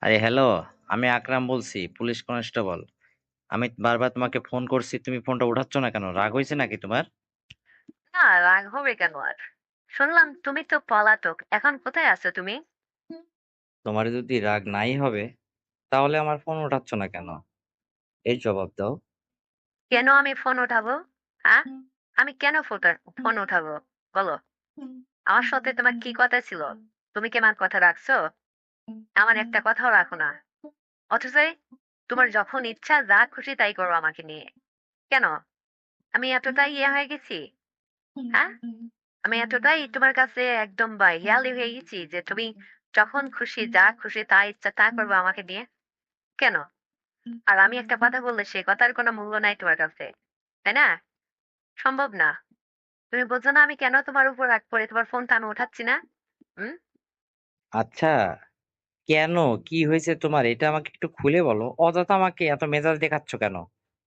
আরে হ্যালো, আমি আকরাম বলছি, পুলিশ কনস্টেবল। আমি বারবার তোমাকে ফোন করছি, তুমি ফোনটা উঠাচ্ছ না কেন? রাগ হইছে নাকি তোমার? না, রাগ হবে কেন আর? শুনলাম তুমি তো পলাতক। এখন কোথায় আছো তুমি? তোমার যদি রাগ নাই হবে, তাহলে আমার ফোন উঠাচ্ছ না কেন? এর জবাব দাও। কেন আমি ফোন উঠাবো? আ? আমি কেন ফোন উঠাবো? বলো। আমার সাথে তোমার কি কথা ছিল? তুমি কি আমার কথা রাখছো? আমার একটা কথাও রাখো না। অথচ তোমার যখন ইচ্ছা যা খুশি তাই করো আমাকে নিয়ে। কেন? আমি এতটাই ইয়ে হয়ে গেছি? হ্যাঁ? আমি এতটাই তোমার কাছে একদম হেয়ালি হয়ে গেছি যে তুমি যখন খুশি যা খুশি তা ইচ্ছা তা করবে আমাকে নিয়ে? কেন? আর আমি একটা কথা বললে সে কথার কোনো মূল্য নাই তোমার কাছে। তাই না? সম্ভব না। তুমি বোঝো না আমি কেন তোমার উপর রাগ করে তোমার ফোনটা আমি উঠাচ্ছি না? হুম? আচ্ছা, কেন? কি হয়েছে তোমার? এটা আমাকে একটু খুলে বলো। অযথা আমাকে এত মেজাজ দেখাচ্ছ কেন?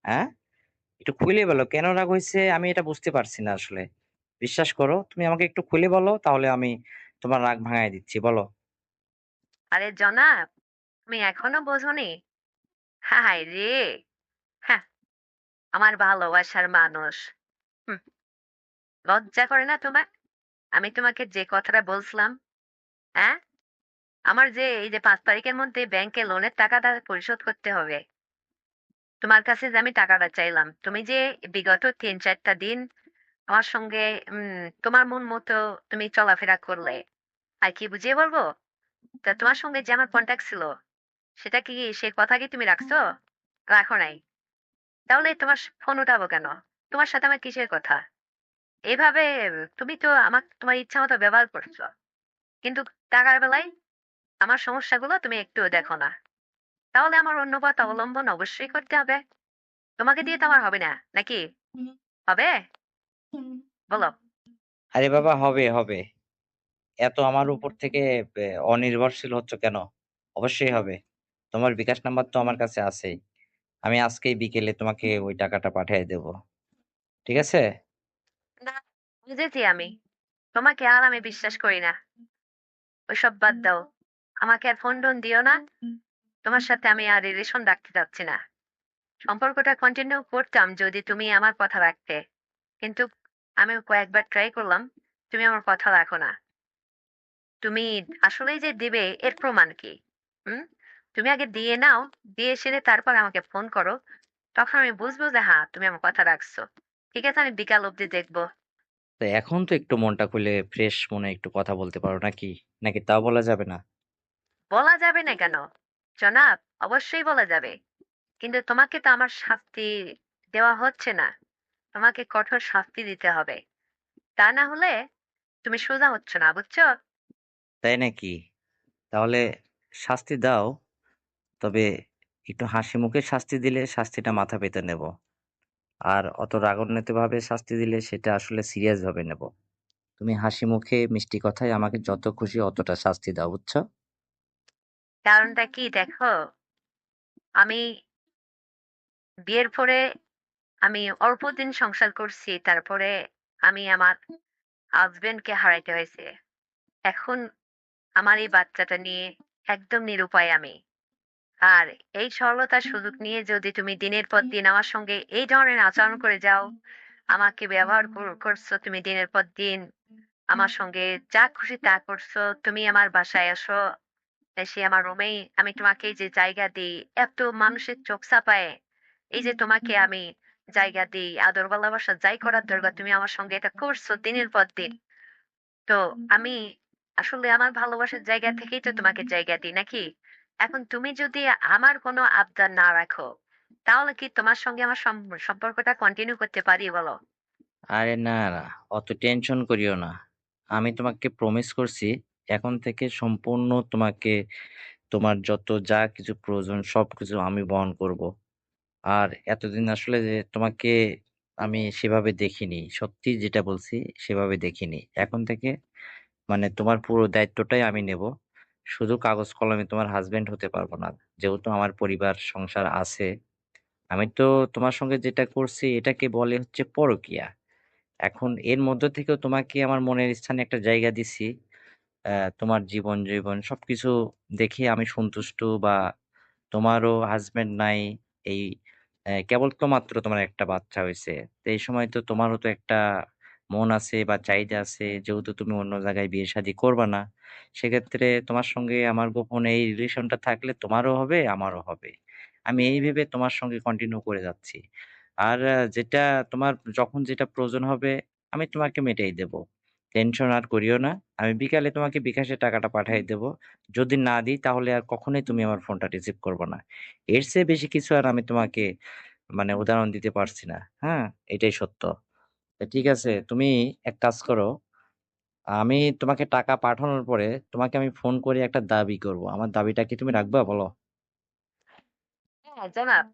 হ্যাঁ? একটু খুলে বলো। কেন রাগ হইছে? আমি এটা বুঝতে পারছি না আসলে। বিশ্বাস করো, তুমি আমাকে একটু খুলে বলো, তাহলে আমি তোমার রাগ ভাঙায় দিচ্ছি। বলো। আরে জনাব, তুমি এখনো বোঝোনি? হায় রে! হ্যাঁ, আমার ভালোবাসার মানুষ। হুম, লজ্জা করে না তোমার? আমি তোমাকে যে কথাটা বলছিলাম, হ্যাঁ? আমার যে এই যে ৫ তারিখের মধ্যে ব্যাংকে লোনের টাকাটা পরিশোধ করতে হবে। তোমার কাছে যে আমি টাকাটা চাইলাম, তুমি যে বিগত ৩-৪ টা দিন আমার সঙ্গে তোমার মন মতো তুমি চলাফেরা করলে। আর কি বুঝিয়ে বলবো? তা তোমার সঙ্গে যে আমার কনট্যাক্ট ছিল, সেটা কি সে কথা কি তুমি রাখছো? রাখো নাই। তাহলে তোমার ফোন উঠাবো কেন? তোমার সাথে আমার কিসের কথা? এভাবে তুমি তো তোমার ইচ্ছা মতো ব্যবহার করছো। কিন্তু টাকার বেলায় আমার সমস্যাগুলো তুমি একটুও দেখো না। তাহলে আমার অন্য পথ অবলম্বন অবশ্যই করতে হবে। তোমাকে দিয়ে তো আমার হবে না, নাকি? হবে? বলো। আরে বাবা, হবে, হবে। এত আমার উপর থেকে অনির্ভরশীল হচ্ছ কেন? অবশ্যই হবে। তোমার বিকাশ নাম্বার তো আমার কাছে আছেই। আমি আজকেই বিকেলে তোমাকে ওই টাকাটা পাঠিয়ে দেব। ঠিক আছে? না, বুঝেছি আমি। তোমাকে আর আমি বিশ্বাস করি না। ওইসব বাদ দাও। আমাকে আর ফোন-টোন দিও না। তোমার সাথে আমি আর রিলেশন রাখতে চাচ্ছি না। সম্পর্কটা কন্টিনিউ করতাম যদি তুমি আমার কথা রাখতে। কিন্তু আমি কয়েকবার ট্রাই করলাম। তুমি আমার কথা রাখো না। তুমি আসলেই যে দিবে এর প্রমাণ কি? হুম? তুমি আগে দিয়ে নাও। দিয়ে এসে তারপর আমাকে ফোন করো। তখন আমি বুঝবো যে হ্যাঁ, তুমি আমার কথা রাখছো। ঠিক আছে, আমি বিকাল অবধি দেখবো। তো এখন তো একটু মনটা খুলে ফ্রেশ মনে একটু কথা বলতে পারো নাকি? নাকি তাও বলা যাবে না? বলা যাবে না কেন? জনাব, অবশ্যই বলা যাবে। কিন্তু তোমাকে তো আমার শাস্তি দেওয়া হচ্ছে না। তোমাকে কঠোর শাস্তি দিতে হবে। তা না হলে তুমি সোজা হচ্ছ না, বুঝছো? তাই নাকি? তাহলে শাস্তি দাও। তবে একটু হাসি মুখে শাস্তি দিলে শাস্তিটা মাথা পেতে নেব। আর অত রাগান্বিতভাবে শাস্তি দিলে সেটা আসলে সিরিয়াস ভাবে নেব। তুমি হাসি মুখে মিষ্টি কথায় আমাকে যত খুশি অতটা শাস্তি দাও, বুঝছো? কারণটা কি দেখো, আমি বিয়ের পরে আমি অল্প দিন সংসার করছি। তারপরে আমি আমার হাসব্যান্ডকে হারাইতে হয়েছে। এখন আমার এই বাচ্চাটা নিয়ে একদম নিরুপায় আমি। আর এই সরলতার সুযোগ নিয়ে যদি তুমি দিনের পর দিন আমার সঙ্গে এই ধরনের আচরণ করে যাও, আমাকে ব্যবহার করছো তুমি দিনের পর দিন, আমার সঙ্গে যা খুশি তা করছো। তুমি আমার বাসায় এসো, এসে আমার রুমেই আমি তোমাকে এই যে জায়গা দিই, এত মানুষের চোখ চাপায়, এই যে তোমাকে আমি জায়গা দিই, আদর ভালোবাসা যাই করার দরকার তুমি আমার সঙ্গে এটা করছো দিনের পর দিন। তো আমি আসলে আমার ভালোবাসার জায়গা থেকেই তো তোমাকে জায়গা দিই, নাকি? এখন তুমি যদি আমার কোনো আবদার না রাখো, তাহলে কি তোমার সঙ্গে আমার সম্পর্কটা কন্টিনিউ করতে পারি বলো? আরে না, না, অত টেনশন করিও না। আমি তোমাকে প্রমিস করছি, এখন থেকে সম্পূর্ণ তোমাকে তোমার যত যা কিছু প্রয়োজন সবকিছু আমি বহন করব। আর এতদিন আসলে যে তোমাকে আমি সেভাবে দেখিনি। সত্যি যেটা বলছি সেভাবে দেখিনি। এখন থেকে মানে তোমার পুরো দায়িত্বটাই আমি নেব। শুধু কাগজ কলমে তোমার হাসব্যান্ড হতে পারব না। যেহেতু আমার পরিবার সংসার আছে। আমি তো তোমার সঙ্গে যেটা করছি এটাকে বলে হচ্ছে পরকীয়া। এখন এর মধ্য থেকেও তোমাকে আমার মনের স্থানে একটা জায়গা দিছি। তোমার জীবন সবকিছু দেখে আমি সন্তুষ্ট বা তোমারও হাসব্যান্ড নাই। এই কেবল তো মাত্র তোমার একটা বাচ্চা হইছে। তো এই সময় তো তোমারও তো একটা মন আছে বা চাহিদা আছে। যেহেতু তুমি অন্য জায়গায় বিয়ে-শাদী করবা না। সেক্ষেত্রে তোমার সঙ্গে আমার গোপন এই রিলেশনটা থাকলে তোমারও হবে, আমারও হবে। আমি এই ভেবে তোমার সঙ্গে কন্টিনিউ করে যাচ্ছি। আর যেটা তোমার যখন যেটা প্রয়োজন হবে আমি তোমাকে মিটাই দেব। টেনশন আর করিও না। আমি বিকালে তোমাকে বিকাশে টাকাটা পাঠায় দেব। যদি না দিই তাহলে আর কখনোই তুমি আমার ফোনটা রিসিভ করবা না। এর চেয়ে বেশি কিছু আর আমি তোমাকে মানে উদাহরণ দিতে পারছি না। হ্যাঁ? এটাই সত্য। তো ঠিক আছে, তুমি এক কাজ করো। আমি তোমাকে টাকা পাঠানোর পরে তোমাকে আমি ফোন করে একটা দাবি করব। আমার দাবিটা কি তুমি রাখবা বলো? হ্যাঁ, জনাব,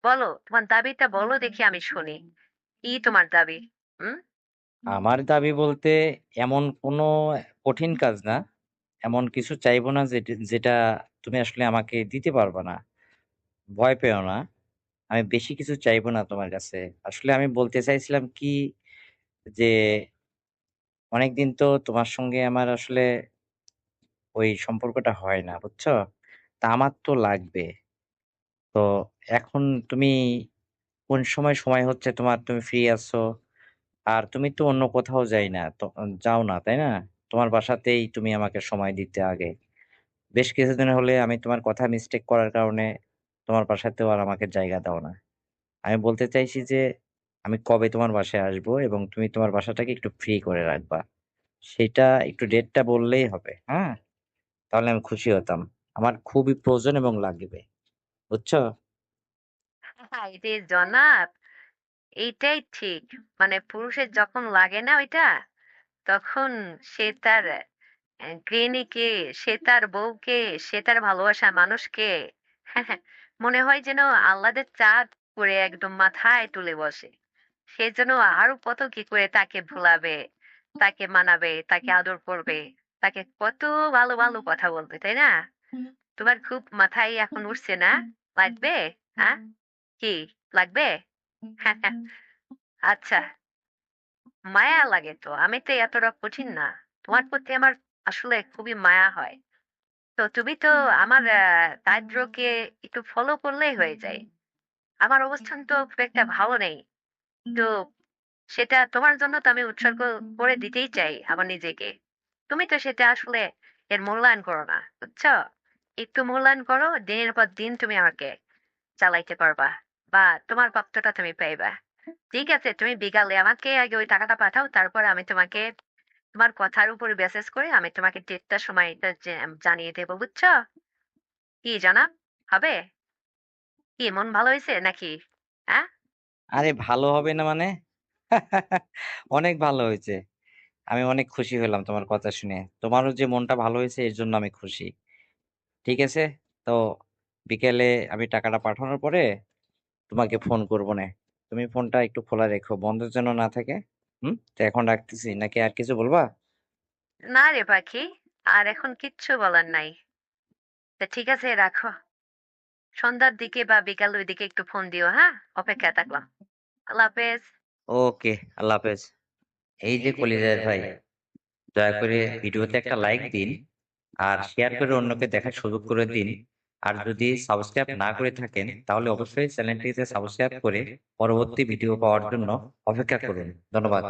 বলো তোমার দাবিটা বলো দেখি আমি শুনি। কি তোমার দাবি? হুম? আমার দাবি বলতে এমন কোনো কঠিন কাজ না। এমন কিছু চাইবো না যেটা তুমি আসলে আমাকে দিতে পারবা না। ভয় পেও না। আমি বেশি কিছু চাইবো না তোমার কাছে। আসলে আমি বলতে চাইছিলাম কি যে অনেকদিন তো তোমার সঙ্গে আমার আসলে ওই সম্পর্কটা হয় না, বুঝছো? তা আমার তো লাগবে। তো এখন তুমি কোন সময় হচ্ছে তোমার, তুমি ফ্রি আছো? আর তুমি তো অন্য কোথাও যাও না, তাই না? তোমার বাসাতেই তুমি আমাকে সময় দিতে আগে। বেশ কিছুদিন হলে আমি তোমার কথা মিস্টেক করার কারণে তোমার বাসাতেও আর আমাকে জায়গা দাও না। আমি বলতে চাইছি যে আমি কবে তোমার বাসায় আসবো এবং তুমি তোমার বাসাটাকে একটু ফ্রি করে রাখবা। সেটা একটু ডেটটা বললেই হবে, হ্যাঁ? তাহলে আমি খুশি হতাম। আমার খুবই প্রয়োজন এবং লাগবে। বুঝছো? হায়রে জনাব, এইটাই ঠিক। মানে পুরুষের যখন লাগে না ওইটা, তখন সে তার গৃহিণীকে, সে তার বউকে, সে তার ভালোবাসার মানুষকে মনে হয় যেন আহ্লাদের চাঁদ করে একদম মাথায় তুলে বসে। সে যেন আরো কত কি করে তাকে ভুলাবে, তাকে মানাবে, তাকে আদর করবে, তাকে কত ভালো ভালো কথা বলবে, তাই না? তোমার খুব মাথায় এখন উঠছে না? লাগবে? হ্যাঁ? কি লাগবে? আচ্ছা, মায়া লাগে তো। আমি তো এতটা কঠিন না। তোমার প্রতি আমার আসলে খুবই মায়া হয়। তো তুমি তো আমার দারিদ্র্যকে একটু ফলো করলেই হয়ে যায়। আমার অবস্থান তো খুব একটা ভালো নেই। তো সেটা তোমার জন্য তো আমি উৎসর্গ করে দিতেই চাই আমার নিজেকে। তুমি তো সেটা আসলে এর মূল্যায়ন করো না, বুঝছো? একটু মূল্যায়ন করো, দিনের পর দিন তুমি আমাকে চালাইতে পারবা বা তোমার প্রাপ্যটা তুমি পাইবা। ঠিক আছে, তুমি বিকালে আমাকে আগে ওই টাকাটা পাঠাও, তারপর আমি তোমাকে তোমার কথার উপরে বেসিস করে আমি তোমাকে ডেটটা সময়টা জানিয়ে দেবো, বুঝছো? কি জানাব, হবে? কি মন ভালো হয়েছে নাকি? হ্যাঁ? আরে ভালো হবে না মানে? অনেক ভালো হয়েছে। আমি অনেক খুশি হলাম তোমার কথা শুনে। তোমারও যে মনটা ভালো হয়েছে এর জন্য আমি খুশি। ঠিক আছে? তো বিকেলে আমি টাকাটা পাঠানোর পরে তোমাকে ফোন করবনে। তুমি ফোনটা একটু খোলা রেখো। বন্ধ যেন না থাকে। হুম? তো এখন রাখতেছি। নাকি আর কিছু বলবা? না রে পাখি, আর এখন কিচ্ছু বলার নাই। তা ঠিক আছে, রাখো। সন্ধ্যার দিকে বা বিকাল ওই দিকে একটু ফোন দিও, হ্যাঁ? অপেক্ষায় থাকলাম। আল্লাহ হাফেজ। ওকে, আল্লাহ হাফেজ। এই যে কলিজার ভাই, দয়া করে ভিডিওতে একটা লাইক দিন আর শেয়ার করে অন্যকে দেখার সুযোগ করে দিন। আর যদি সাবস্ক্রাইব না করে থাকেন তাহলে অবশ্যই চ্যানেলটিতে সাবস্ক্রাইব করে পরবর্তী ভিডিও পাওয়ার জন্য অপেক্ষা করুন। ধন্যবাদ।